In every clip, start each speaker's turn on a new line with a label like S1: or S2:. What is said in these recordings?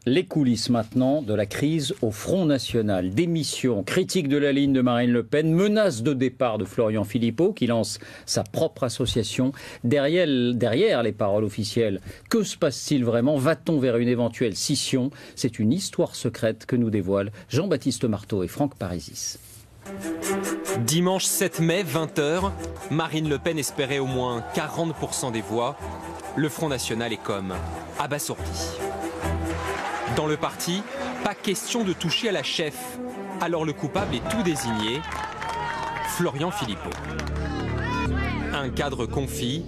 S1: Les coulisses maintenant de la crise au Front National. Démission, critique de la ligne de Marine Le Pen, menace de départ de Florian Philippot qui lance sa propre association. Derrière les paroles officielles, que se passe-t-il vraiment? Va-t-on vers une éventuelle scission? C'est une histoire secrète que nous dévoilent Jean-Baptiste Marteau et Franck Parisis.
S2: Dimanche 7 mai, 20h, Marine Le Pen espérait au moins 40% des voix. Le Front National est comme abasourdi. Dans le parti, pas question de toucher à la chef. Alors le coupable est tout désigné, Florian Philippot. Un cadre confit.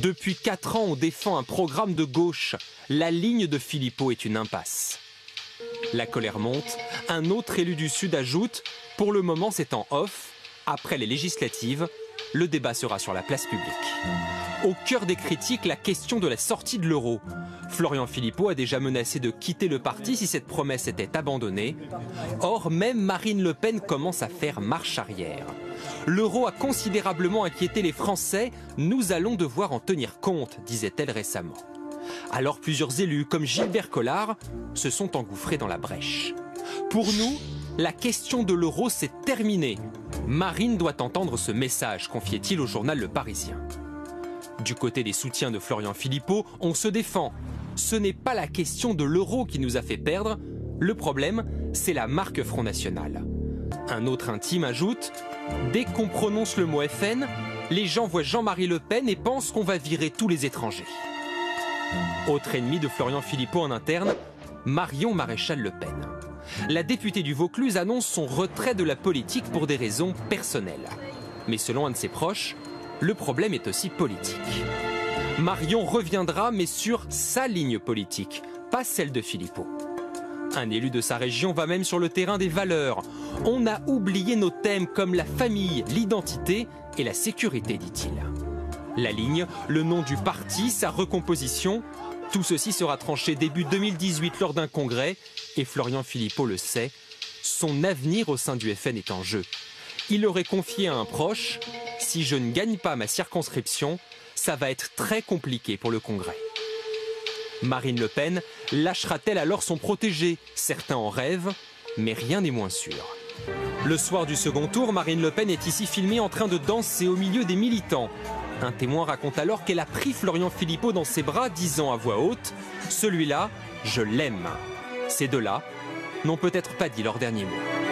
S2: Depuis 4 ans, on défend un programme de gauche. La ligne de Philippot est une impasse. La colère monte. Un autre élu du Sud ajoute « Pour le moment, c'est en off. Après les législatives, le débat sera sur la place publique. » Au cœur des critiques, la question de la sortie de l'euro. Florian Philippot a déjà menacé de quitter le parti si cette promesse était abandonnée. Or, même Marine Le Pen commence à faire marche arrière. L'euro a considérablement inquiété les Français. Nous allons devoir en tenir compte, disait-elle récemment. Alors plusieurs élus, comme Gilbert Collard, se sont engouffrés dans la brèche. Pour nous, la question de l'euro, c'est terminé. Marine doit entendre ce message, confiait-il au journal Le Parisien. Du côté des soutiens de Florian Philippot, on se défend. Ce n'est pas la question de l'euro qui nous a fait perdre. Le problème, c'est la marque Front National. Un autre intime ajoute « Dès qu'on prononce le mot FN, les gens voient Jean-Marie Le Pen et pensent qu'on va virer tous les étrangers. » Autre ennemi de Florian Philippot en interne, Marion Maréchal Le Pen. La députée du Vaucluse annonce son retrait de la politique pour des raisons personnelles. Mais selon un de ses proches, le problème est aussi politique. Marion reviendra, mais sur sa ligne politique, pas celle de Philippot. Un élu de sa région va même sur le terrain des valeurs. On a oublié nos thèmes comme la famille, l'identité et la sécurité, dit-il. La ligne, le nom du parti, sa recomposition, tout ceci sera tranché début 2018 lors d'un congrès, et Florian Philippot le sait, son avenir au sein du FN est en jeu. Il aurait confié à un proche « Si je ne gagne pas ma circonscription, ça va être très compliqué pour le Congrès ». Marine Le Pen lâchera-t-elle alors son protégé? Certains en rêvent, mais rien n'est moins sûr. Le soir du second tour, Marine Le Pen est ici filmée en train de danser au milieu des militants. Un témoin raconte alors qu'elle a pris Florian Philippot dans ses bras, disant à voix haute « Celui-là, je l'aime ». Ces deux-là n'ont peut-être pas dit leur dernier mot.